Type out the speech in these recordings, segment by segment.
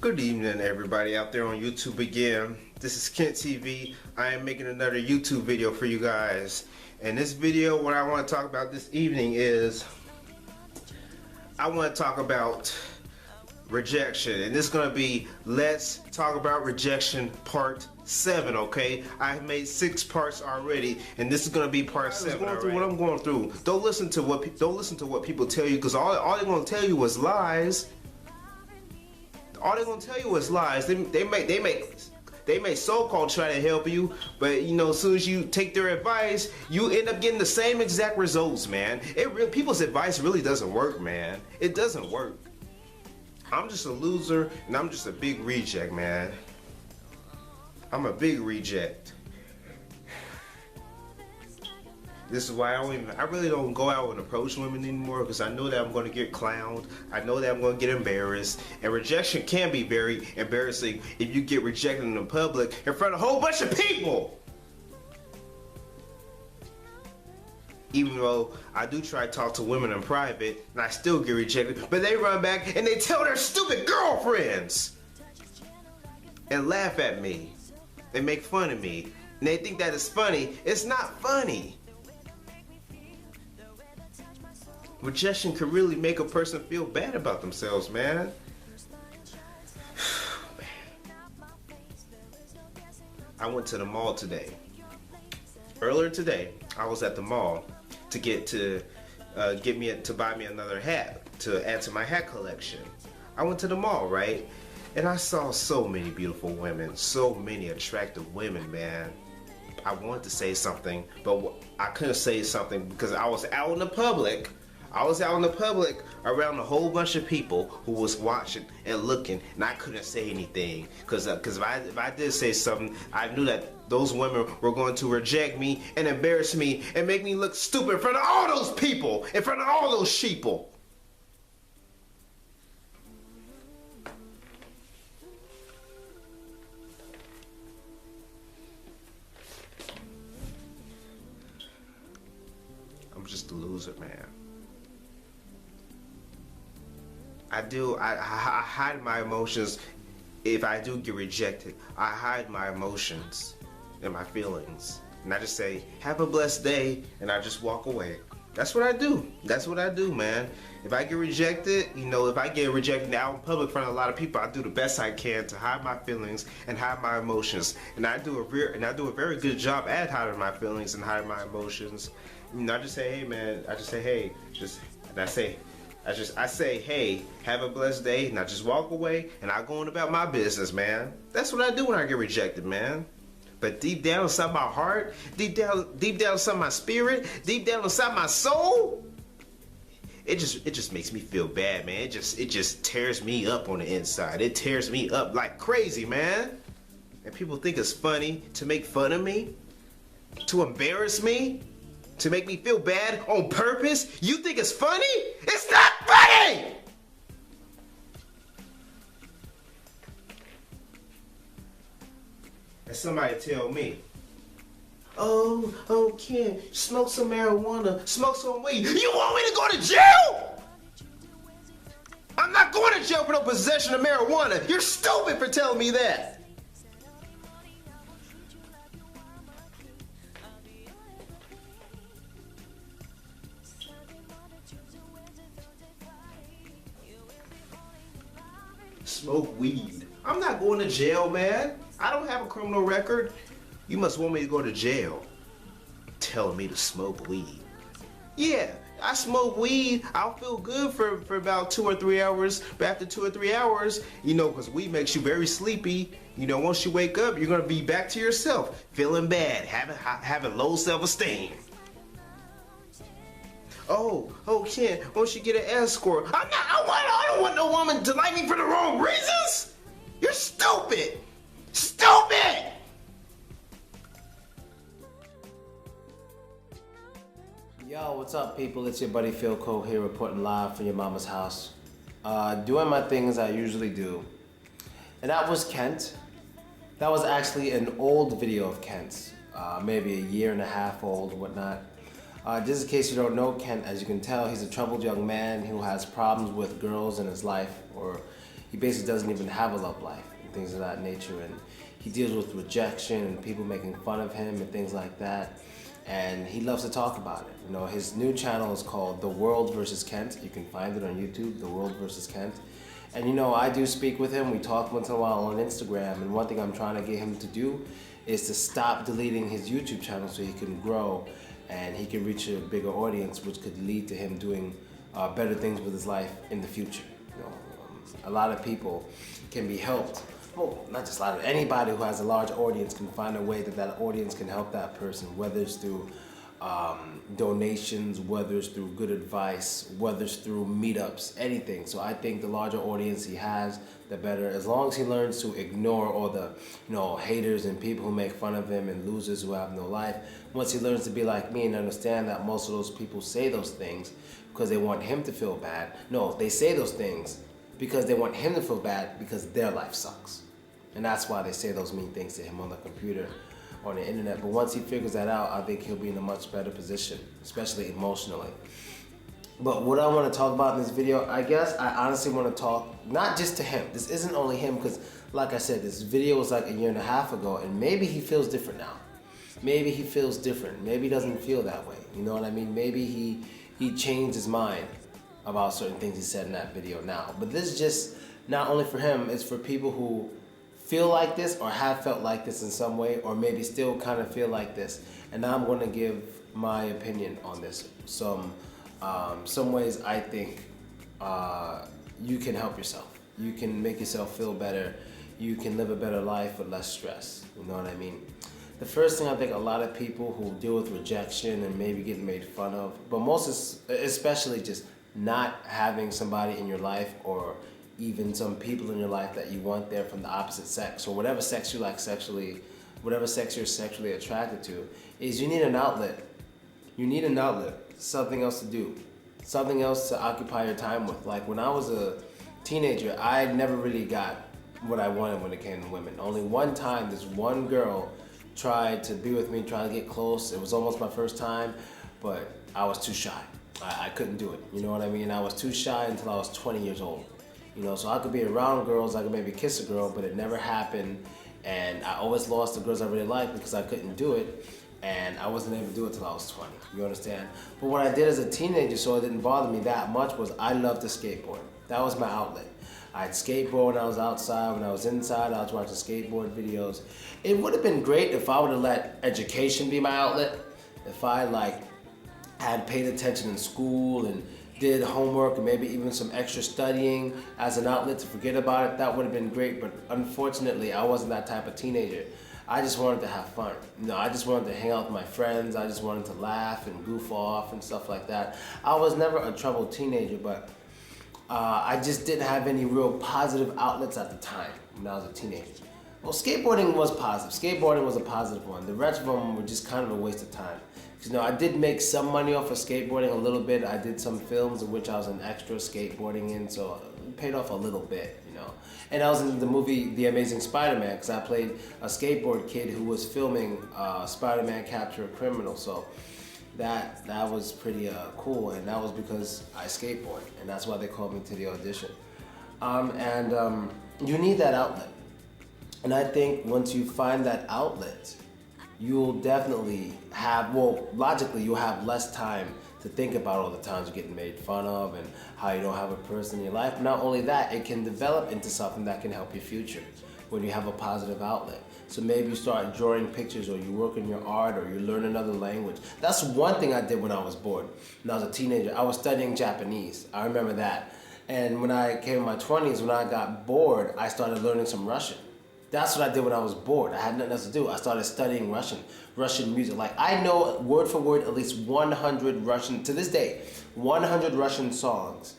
Good evening, everybody out there on YouTube again. This is Kent TV. I am making another YouTube video for you guys. And this video, what I want to talk about this evening is I want to talk about rejection. And this is going to be Let's Talk About Rejection Part 7, okay? I've made 6 parts already, and this is going to be part 7. Going through what I'm going through. Don't listen to what people tell you, because all they're going to tell you is lies. All they're gonna tell you is lies. They may so-called try to help you, but you know, as soon as you take their advice, you end up getting the same exact results, man. People's advice really doesn't work, man. It doesn't work. I'm just a loser, and I'm just a big reject, man. I'm a big reject. This is why I really don't go out and approach women anymore, because I know that I'm going to get clowned. I know that I'm going to get embarrassed. And rejection can be very embarrassing if you get rejected in the public in front of a whole bunch of people. Even though I do try to talk to women in private, and I still get rejected, but they run back and they tell their stupid girlfriends and laugh at me. They make fun of me. And they think that it's funny. It's not funny. Rejection can really make a person feel bad about themselves, man. I went to the mall today. Earlier today, I was at the mall to buy me another hat to add to my hat collection. I went to the mall, right? And I saw so many beautiful women, so many attractive women, man. I wanted to say something, but I couldn't say something because I was out in the public. I was out in the public around a whole bunch of people who was watching and looking, and I couldn't say anything because if I did say something, I knew that those women were going to reject me and embarrass me and make me look stupid in front of all those people, in front of all those sheeple. I'm just a loser, man. I hide my emotions. If I do get rejected, I hide my emotions and my feelings. And I just say, have a blessed day, and I just walk away. That's what I do. That's what I do, man. If I get rejected, you know, if I get rejected out in public in front of a lot of people, I do the best I can to hide my feelings and hide my emotions. And I do a very good job at hiding my feelings and hiding my emotions. You know, I just say, hey, man. I just say, hey, I say, hey, have a blessed day, and I just walk away, and I go on about my business, man. That's what I do when I get rejected, man. But deep down inside my heart, deep down inside my spirit, deep down inside my soul, it just makes me feel bad, man. It just tears me up on the inside. It tears me up like crazy, man. And people think it's funny to make fun of me, to embarrass me, to make me feel bad on purpose. You think it's funny? It's not funny! And somebody tell me, oh, Ken, smoke some marijuana, smoke some weed. You want me to go to jail? I'm not going to jail for no possession of marijuana. You're stupid for telling me that. Smoke weed. I'm not going to jail, man. I don't have a criminal record. You must want me to go to jail. Telling me to smoke weed. Yeah, I smoke weed. I'll feel good for about 2 or 3 hours. But after 2 or 3 hours, you know, because weed makes you very sleepy. You know, once you wake up, you're going to be back to yourself. Feeling bad. Having low self-esteem. Oh, Ken, once you get an escort, I don't want no woman to like me for the wrong reasons. You're stupid. Stupid. Yo, what's up, people? It's your buddy Philko here, reporting live from your mama's house. Doing my things I usually do. And that was Kent. That was actually an old video of Kent's, maybe a year and a half old, whatnot. Just in case you don't know Kent, as you can tell, he's a troubled young man who has problems with girls in his life, or he basically doesn't even have a love life and things of that nature. And he deals with rejection and people making fun of him and things like that. And he loves to talk about it. You know, his new channel is called The World vs. Kent. You can find it on YouTube, The World vs. Kent. And you know, I do speak with him. We talk once in a while on Instagram. And one thing I'm trying to get him to do is to stop deleting his YouTube channel so he can grow and he can reach a bigger audience, which could lead to him doing better things with his life in the future. You know, a lot of people can be helped. Well, not just a lot of, anybody who has a large audience can find a way that that audience can help that person, whether it's through donations, whether it's through good advice, whether it's through meetups, anything. So I think the larger audience he has, the better. As long as he learns to ignore all the, you know, haters and people who make fun of him and losers who have no life. Once he learns to be like me and understand that most of those people say those things because they want him to feel bad. No, they say those things because they want him to feel bad because their life sucks. And that's why they say those mean things to him on the computer, on the internet. But once he figures that out, I think he'll be in a much better position, especially emotionally. But what I want to talk about in this video, I guess I honestly want to talk not just to him. This isn't only him because, like I said, this video was like a year and a half ago, and maybe he feels different now. Maybe he feels different. Maybe he doesn't feel that way. You know what I mean? Maybe he changed his mind about certain things he said in that video now. But this is just not only for him, it's for people who feel like this or have felt like this in some way, or maybe still kind of feel like this. And now I'm going to give my opinion on this. Some ways I think you can help yourself. You can make yourself feel better. You can live a better life with less stress. You know what I mean? The first thing I think a lot of people who deal with rejection and maybe getting made fun of, but especially just not having somebody in your life or even some people in your life that you want there from the opposite sex or whatever sex you like sexually, whatever sex you're sexually attracted to, is you need an outlet. You need an outlet, something else to do, something else to occupy your time with. Like when I was a teenager, I never really got what I wanted when it came to women. Only one time, this one girl tried to be with me, tried to get close. It was almost my first time, but I was too shy. I couldn't do it. You know what I mean? I was too shy until I was 20 years old. You know, so I could be around girls, I could maybe kiss a girl, but it never happened. And I always lost the girls I really liked because I couldn't do it. And I wasn't able to do it till I was 20, you understand? But what I did as a teenager, so it didn't bother me that much, was I loved to skateboard. That was my outlet. I'd skateboard when I was outside, when I was inside, I was watching skateboard videos. It would have been great if I would have let education be my outlet. If I had paid attention in school and did homework and maybe even some extra studying as an outlet to forget about it, that would have been great. But unfortunately, I wasn't that type of teenager. I just wanted to have fun. You know, I just wanted to hang out with my friends. I just wanted to laugh and goof off and stuff like that. I was never a troubled teenager, but I just didn't have any real positive outlets at the time when I was a teenager. Well, skateboarding was positive. Skateboarding was a positive one. The rest of them were just kind of a waste of time. You know, I did make some money off of skateboarding a little bit. I did some films in which I was an extra skateboarding in, so it paid off a little bit, you know. And I was in the movie The Amazing Spider-Man because I played a skateboard kid who was filming Spider-Man Capture a Criminal. So that was pretty cool, and that was because I skateboard, and that's why they called me to the audition. You need that outlet. And I think once you find that outlet, you'll definitely have, logically, you'll have less time to think about all the times you're getting made fun of and how you don't have a person in your life. But not only that, it can develop into something that can help your future when you have a positive outlet. So maybe you start drawing pictures, or you work in your art, or you learn another language. That's one thing I did when I was bored. When I was a teenager, I was studying Japanese. I remember that. And when I came in my 20s, when I got bored, I started learning some Russian. That's what I did when I was bored. I had nothing else to do. I started studying Russian music. Like, I know word for word at least 100 Russian, to this day, 100 Russian songs,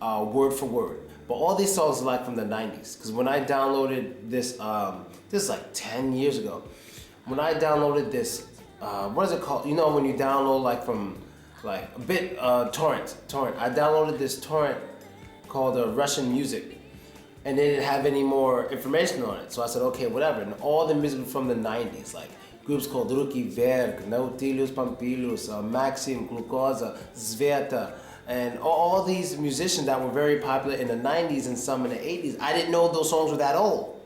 word for word. But all these songs are like from the 90s. Because when I downloaded this, this is like 10 years ago. When I downloaded this, what is it called? You know when you download like from, like a bit, torrent. I downloaded this torrent called Russian music. And they didn't have any more information on it. So I said, okay, whatever. And all the music from the 90s, like groups called Ruki Verg, Nautilus Pampilus, Maxim, Glucosa, Sveta, and all these musicians that were very popular in the 90s and some in the 80s. I didn't know those songs were that old.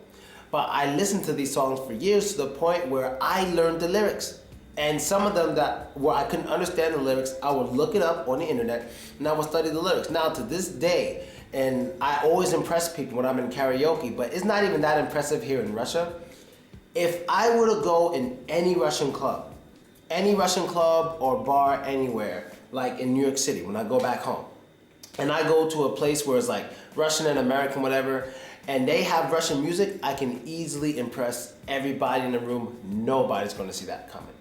But I listened to these songs for years to the point where I learned the lyrics. And some of them where I couldn't understand the lyrics, I would look it up on the internet and I would study the lyrics. Now to this day, and I always impress people when I'm in karaoke, but it's not even that impressive here in Russia. If I were to go in any Russian club or bar anywhere, like in New York City when I go back home, and I go to a place where it's like Russian and American, whatever, and they have Russian music, I can easily impress everybody in the room. Nobody's gonna see that coming.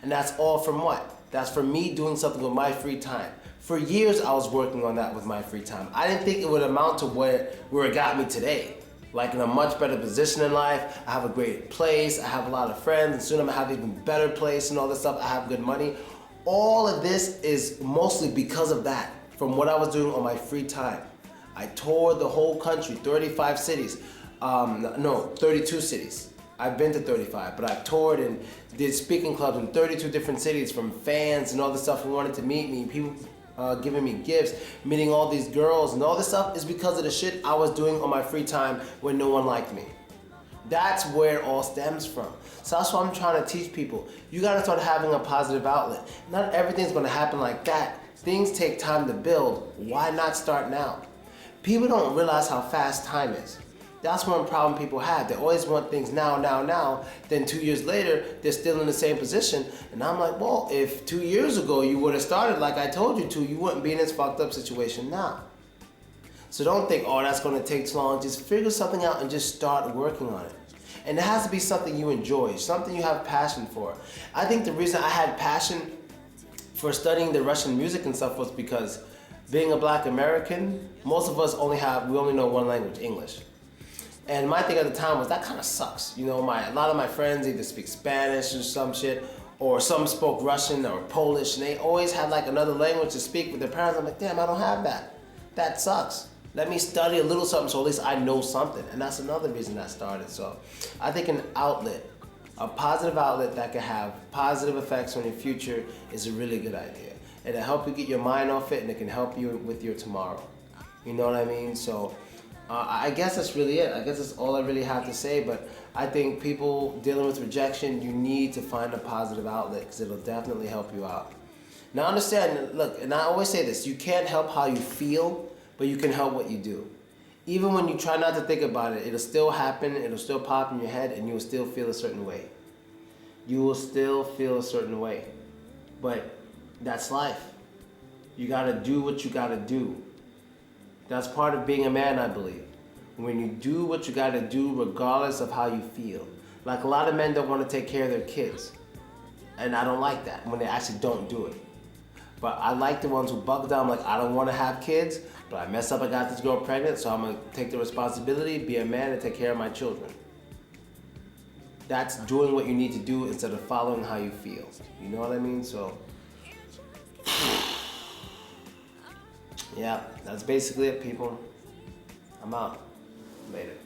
And that's all from what? That's from me doing something with my free time. For years, I was working on that with my free time. I didn't think it would amount to where it got me today. Like in a much better position in life, I have a great place, I have a lot of friends, and soon I'm gonna have an even better place and all this stuff, I have good money. All of this is mostly because of that, from what I was doing on my free time. I toured the whole country, 35 cities, 32 cities. I've been to 35, but I've toured and did speaking clubs in 32 different cities, from fans and all this stuff who wanted to meet me, people giving me gifts, meeting all these girls, and all this stuff is because of the shit I was doing on my free time when no one liked me. That's where it all stems from. So that's what I'm trying to teach people. You gotta start having a positive outlet. Not everything's gonna happen like that. Things take time to build. Why not start now? People don't realize how fast time is. That's one problem people have. They always want things now. Then 2 years later, they're still in the same position. And I'm like, well, if 2 years ago you would have started like I told you to, you wouldn't be in this fucked up situation now. So don't think, oh, that's gonna take too long. Just figure something out and just start working on it. And it has to be something you enjoy, something you have passion for. I think the reason I had passion for studying the Russian music and stuff was because being a black American, most of us we only know one language, English. And my thing at the time was that kind of sucks. You know, a lot of my friends either speak Spanish or some shit, or some spoke Russian or Polish, and they always had like another language to speak with their parents. I'm like, damn, I don't have that. That sucks. Let me study a little something so at least I know something. And that's another reason I started. So I think an outlet, a positive outlet that can have positive effects on your future is a really good idea. It'll help you get your mind off it, and it can help you with your tomorrow. You know what I mean? So I guess that's really it. I guess that's all I really have to say. But I think people dealing with rejection, you need to find a positive outlet because it'll definitely help you out. Now understand, look, and I always say this, you can't help how you feel, but you can help what you do. Even when you try not to think about it, it'll still happen, it'll still pop in your head, and you will still feel a certain way. You will still feel a certain way. But that's life. You gotta do what you gotta do. That's part of being a man, I believe. When you do what you gotta do regardless of how you feel. Like a lot of men don't want to take care of their kids. And I don't like that when they actually don't do it. But I like the ones who buckle down, like, I don't want to have kids, but I messed up, I got this girl pregnant, so I'm going to take the responsibility, be a man, and take care of my children. That's doing what you need to do instead of following how you feel. You know what I mean? So, yeah, that's basically it, people. I'm out. Later.